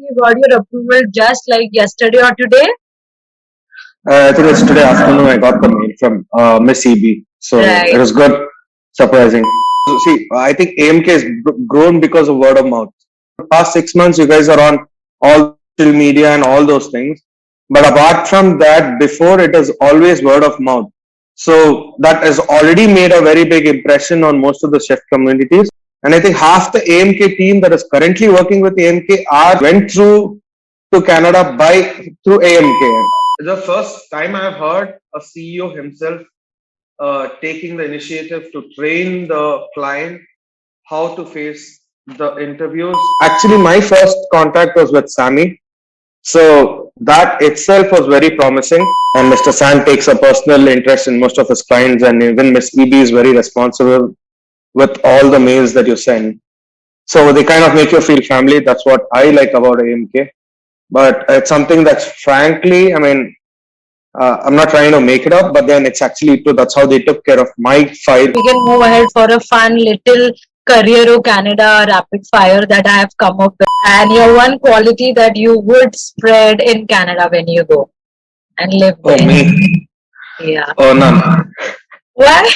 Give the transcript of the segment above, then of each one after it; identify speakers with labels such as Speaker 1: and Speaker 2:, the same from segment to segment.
Speaker 1: think you got your approval just like yesterday or today.
Speaker 2: I think it's today afternoon I got the mail from Miss EB. So
Speaker 1: Right.
Speaker 2: it was good, surprising. So, see, I think AMK has grown because of word of mouth. The past 6 months, you guys are on all social media and all those things. But apart from that, before it is always word of mouth. So that has already made a very big impression on most of the chef communities. And I think half the AMK team that is currently working with AMK went through to Canada through AMK. The first time I've heard a CEO himself taking the initiative to train the client how to face the interviews. Actually, my first contact was with Sammy. So that itself was very promising. And Mr. Sam takes a personal interest in most of his clients, and even Miss EB is very responsible with all the mails that you send. So they kind of make you feel family. That's what I like about AMK. But it's something that's frankly, I mean, I'm not trying to make it up, but then it's actually true. That's how they took care of my file.
Speaker 1: We can move ahead for a fun little career Canada rapid fire that I have come up with. And your one quality that you would spread in Canada when you go and live there.
Speaker 2: Oh, me?
Speaker 1: Yeah.
Speaker 2: Oh, none.
Speaker 1: Why?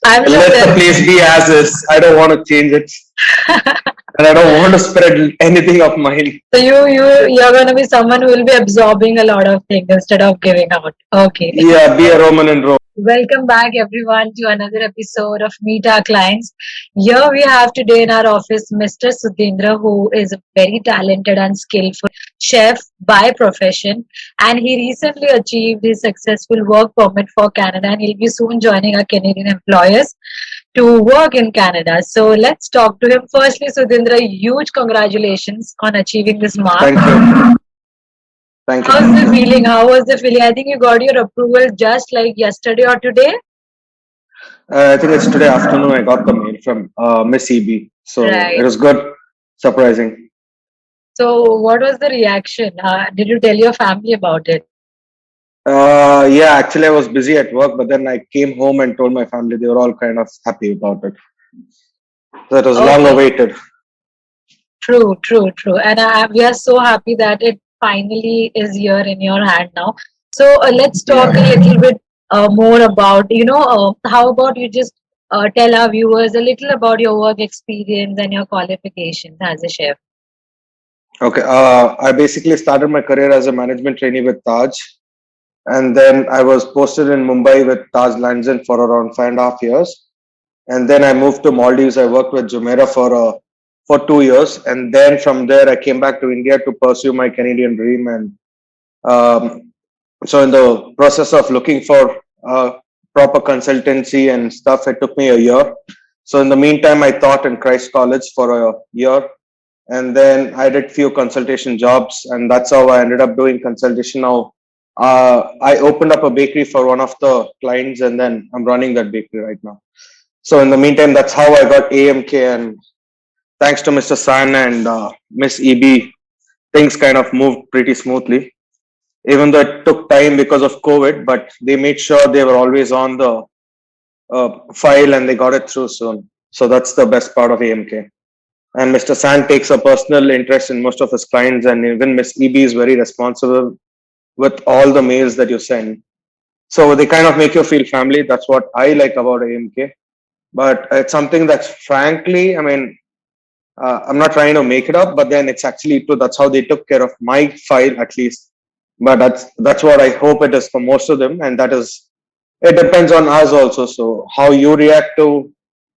Speaker 1: I'm
Speaker 2: Let the place be as is. I don't want to change it. And I don't want to spread anything of mine.
Speaker 1: So you're gonna be someone who will be absorbing a lot of things instead of giving out. Okay.
Speaker 2: Yeah, be a Roman in Rome.
Speaker 1: Welcome back everyone to another episode of Meet Our Clients. Here we have today in our office Mr. Sudhindra, who is a very talented and skillful chef by profession, and he recently achieved his successful work permit for Canada, and he'll be soon joining our Canadian employers to work in Canada. So let's talk to him. Firstly, Sudhindra, huge congratulations on achieving this mark.
Speaker 2: Thank you. Thank you.
Speaker 1: How's the feeling? How was the feeling? I think you got your approval just like yesterday or today.
Speaker 2: I think it's today afternoon I got the mail from Miss EB. So it was good, surprising.
Speaker 1: So what was the reaction? Did you tell your family about it?
Speaker 2: Yeah, actually I was busy at work, but then I came home and told my family. They were all kind of happy about it. So it was long awaited.
Speaker 1: True. And we are so happy that it finally is here in your hand now. So let's talk a little bit more about, how about you just tell our viewers a little about your work experience and your qualifications as a chef.
Speaker 2: Okay, I basically started my career as a management trainee with Taj. And then I was posted in Mumbai with Taj Lands End for around 5.5 years. And then I moved to Maldives. I worked with Jumeirah for 2 years. And then from there, I came back to India to pursue my Canadian dream. And so in the process of looking for proper consultancy and stuff, it took me a year. So in the meantime, I taught in Christ College for a year. And then I did few consultation jobs. And that's how I ended up doing consultation now. I opened up a bakery for one of the clients, and then I'm running that bakery right now. So in the meantime, that's how I got AMK, and thanks to Mr. San and Miss EB, things kind of moved pretty smoothly. Even though it took time because of COVID, but they made sure they were always on the file and they got it through soon. So that's the best part of AMK. And Mr. San takes a personal interest in most of his clients, and even Miss EB is very responsible with all the mails that you send. So they kind of make you feel family. That's what I like about AMK. But it's something that's frankly, I mean, I'm not trying to make it up, but then it's actually true. That's how they took care of my file at least. But that's what I hope it is for most of them. And that is, it depends on us also. So how you react to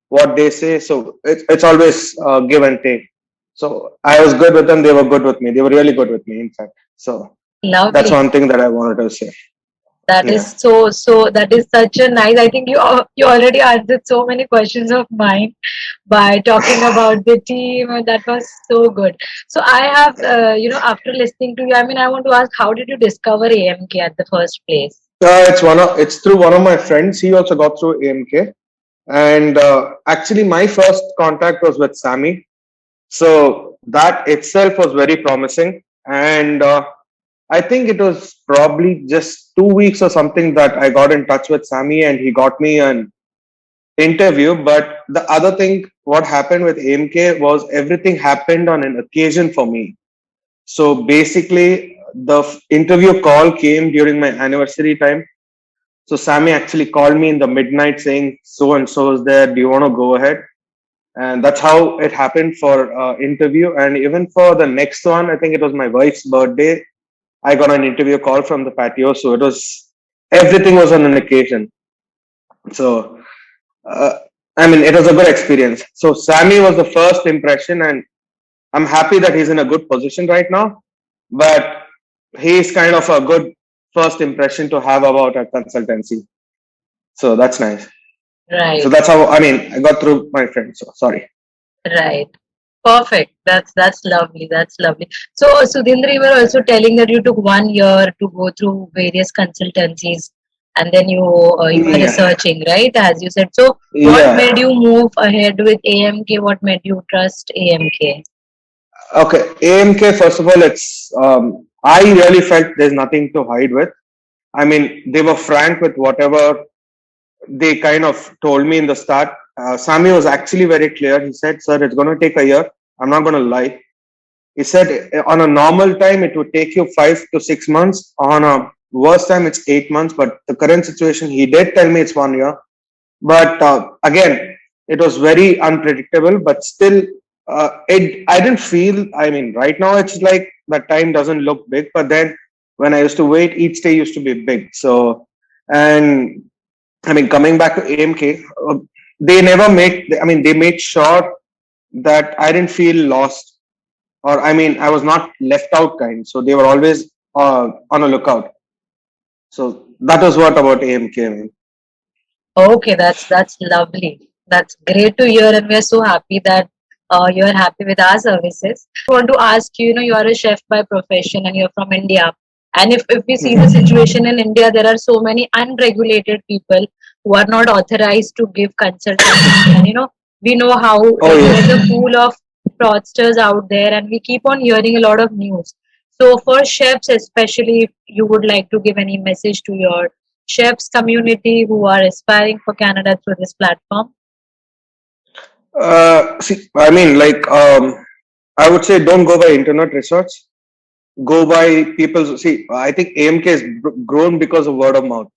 Speaker 2: what they say. So it's always give and take. So I was good with them. They were good with me. They were really good with me, in fact. So that's one thing that I wanted to say.
Speaker 1: That is so that is such a nice. I think you already answered so many questions of mine by talking about the team, and that was so good. So I have, after listening to you, I mean, I want to ask, how did you discover AMK at the first place?
Speaker 2: It's through one of my friends. He also got through AMK, and actually my first contact was with Sammy. So that itself was very promising, and I think it was probably just 2 weeks or something that I got in touch with Sammy, and he got me an interview. But the other thing, what happened with AMK was everything happened on an occasion for me. So basically, the interview call came during my anniversary time. So Sammy actually called me in the midnight saying, "So and so is there. Do you want to go ahead?" And that's how it happened for interview. And even for the next one, I think it was my wife's birthday. I got an interview call from the patio. So it was everything was on an occasion. So uh, I mean, it was a good experience. So Sammy was the first impression, and I'm happy that he's in a good position right now. But he's kind of a good first impression to have about a consultancy. So that's nice. So
Speaker 1: Right.
Speaker 2: that's how, I mean, I got through my friend. So sorry.
Speaker 1: Right. Perfect. That's lovely. That's lovely. So Sudhindra, you were also telling that you took 1 year to go through various consultancies, and then you were
Speaker 2: Yeah.
Speaker 1: researching, right? As you said. So what made
Speaker 2: Yeah.
Speaker 1: you move ahead with AMK? What made you trust AMK?
Speaker 2: Okay. AMK, first of all, I really felt there's nothing to hide with. I mean, they were frank with whatever they kind of told me in the start. Sami was actually very clear. He said, "Sir, it's going to take a year. I'm not going to lie." He said, "On a normal time, it would take you 5 to 6 months. On a worst time, it's 8 months. But the current situation, he did tell me it's 1 year. But again, it was very unpredictable. But still, I didn't feel. I mean, right now it's like the time doesn't look big. But then when I used to wait, each day used to be big. So and I mean, coming back to AMK, they never made. I mean, they made sure that I didn't feel lost, or I mean, I was not left out kind. So they were always on a lookout. So that was what about AMK. I mean.
Speaker 1: Okay, that's lovely. That's great to hear, and we're so happy that you're happy with our services. I want to ask you, you are a chef by profession and you're from India. And if we see the situation in India, there are so many unregulated people who are not authorized to give consultancy. And we know how
Speaker 2: Oh
Speaker 1: there's a
Speaker 2: yes.
Speaker 1: pool of fraudsters out there, and we keep on hearing a lot of news. So for chefs, especially, if you would like to give any message to your chefs community who are aspiring for Canada through this platform?
Speaker 2: See, I mean, like, I would say don't go by internet research. Go by people. See, I think AMK has grown because of word of mouth.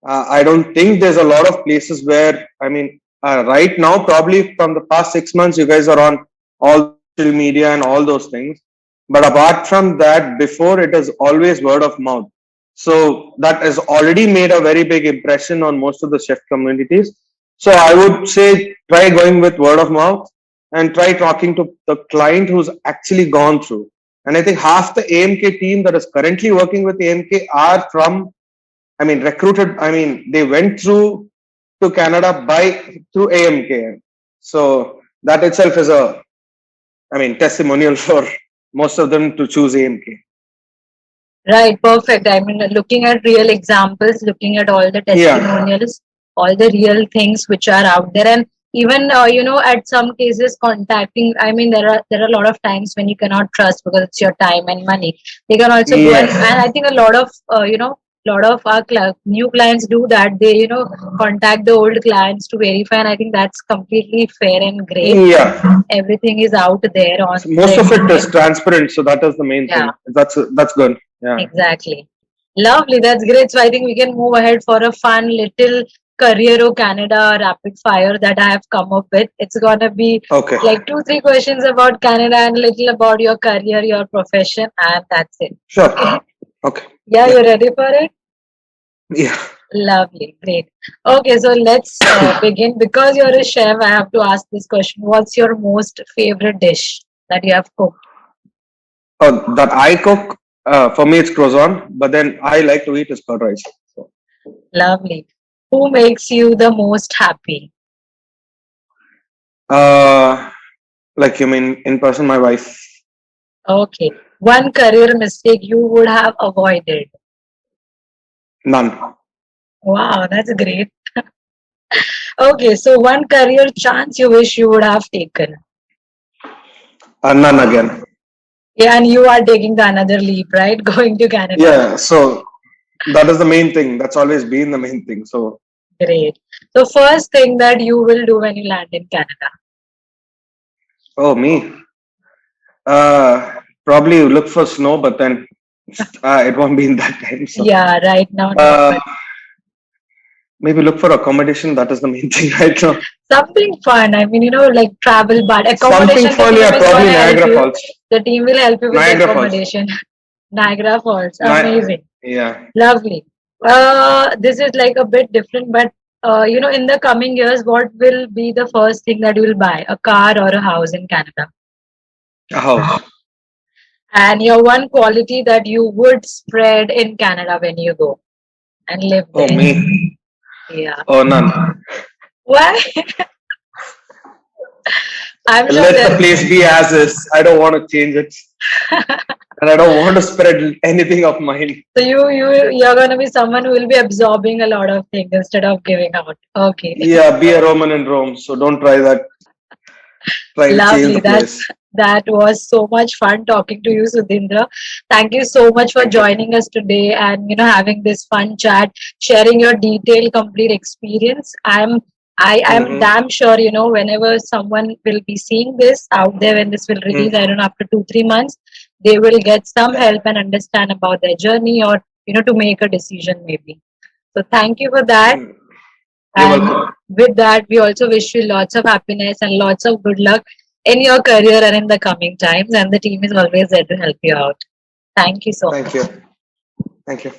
Speaker 2: I don't think there's a lot of places where, I mean, right now, probably from the past 6 months, you guys are on all social media and all those things. But apart from that, before it is always word of mouth. So that has already made a very big impression on most of the chef communities. So I would say try going with word of mouth and try talking to the client who's actually gone through. And I think half the AMK team that is currently working with AMK are from, I mean, recruited. I mean, they went through to Canada by through AMK. So that itself is a, I mean, testimonial for most of them to choose AMK.
Speaker 1: Right, perfect. I mean, looking at real examples, looking at all the
Speaker 2: Yeah,
Speaker 1: testimonials, all the real things which are out there, and even at some cases contacting. I mean, there are a lot of times when you cannot trust because it's your time and money. They can also go, and I
Speaker 2: yes,
Speaker 1: think a lot of lot of our new clients do that. They contact the old clients to verify, and I think that's completely fair and great.
Speaker 2: yeah.
Speaker 1: Everything is out there on
Speaker 2: So most
Speaker 1: the
Speaker 2: of it
Speaker 1: internet.
Speaker 2: is transparent, so that is the main
Speaker 1: Yeah.
Speaker 2: thing. That's good. Yeah.
Speaker 1: Exactly. Lovely. That's great. So I think we can move ahead for a fun little career of Canada rapid fire that I have come up with. It's gonna be
Speaker 2: Okay.
Speaker 1: like two, three questions about Canada and a little about your career, your profession, and that's it. Okay.
Speaker 2: Sure. Okay.
Speaker 1: Yeah,
Speaker 2: Yeah.
Speaker 1: you ready for it?
Speaker 2: Yeah.
Speaker 1: Lovely. Great. Okay, so let's begin. Because you're a chef, I have to ask this question. What's your most favorite dish that you have cooked?
Speaker 2: That I cook, for me it's croissant, but then I like to eat is curd rice. So,
Speaker 1: Lovely. Who makes you the most happy?
Speaker 2: uh, like you mean in person, my wife.
Speaker 1: Okay. One career mistake you would have avoided.
Speaker 2: None.
Speaker 1: Wow, that's great. Okay, so one career chance you wish you would have taken.
Speaker 2: None again.
Speaker 1: Yeah, and you are taking the another leap, right? Going to Canada.
Speaker 2: Yeah. So that is the main thing. That's always been the main thing. So
Speaker 1: Great. So first thing that you will do when you land in Canada.
Speaker 2: Oh, me. Probably look for snow, but then it won't be in that time. So
Speaker 1: Yeah, right now, no.
Speaker 2: uh,
Speaker 1: But
Speaker 2: maybe look for accommodation. That is the main thing right now.
Speaker 1: something fun. I mean, like travel, but
Speaker 2: Something
Speaker 1: accommodation, the
Speaker 2: fun,
Speaker 1: team
Speaker 2: yeah.
Speaker 1: is going
Speaker 2: Probably
Speaker 1: to help
Speaker 2: Niagara
Speaker 1: you.
Speaker 2: Falls.
Speaker 1: The team will help you with the
Speaker 2: Niagara Falls.
Speaker 1: accommodation. Niagara Falls.
Speaker 2: Ni-
Speaker 1: Amazing.
Speaker 2: yeah.
Speaker 1: Lovely. This is like a bit different, but in the coming years, what will be the first thing that you will buy? A car or a house in Canada?
Speaker 2: A house.
Speaker 1: And your one quality that you would spread in Canada when you go and live
Speaker 2: Oh,
Speaker 1: there.
Speaker 2: me.
Speaker 1: Yeah.
Speaker 2: Oh, none.
Speaker 1: Why? I'm sure
Speaker 2: Let the
Speaker 1: that
Speaker 2: place be as is. I don't want to change it, and I don't want to spread anything of mine.
Speaker 1: so you're gonna be someone who will be absorbing a lot of things instead of giving out. Okay.
Speaker 2: Yeah, be a Roman in Rome. So don't try that. Try to change
Speaker 1: Lovely.
Speaker 2: the place.
Speaker 1: That was so much fun talking to you, Sudhindra. Thank you so much for
Speaker 2: Thank you.
Speaker 1: joining us today and having this fun chat, sharing your detailed, complete experience. I'm
Speaker 2: Mm-hmm.
Speaker 1: damn sure whenever someone will be seeing this out there when this will release, I don't know, after 2-3 months, they will get some help and understand about their journey or to make a decision maybe. So thank you for that.
Speaker 2: Mm. You're
Speaker 1: And
Speaker 2: welcome.
Speaker 1: with that, we also wish you lots of happiness and lots of good luck in your career and in the coming times. And the team is always there to help you out. Thank you so
Speaker 2: Thank
Speaker 1: much.
Speaker 2: you. Thank you.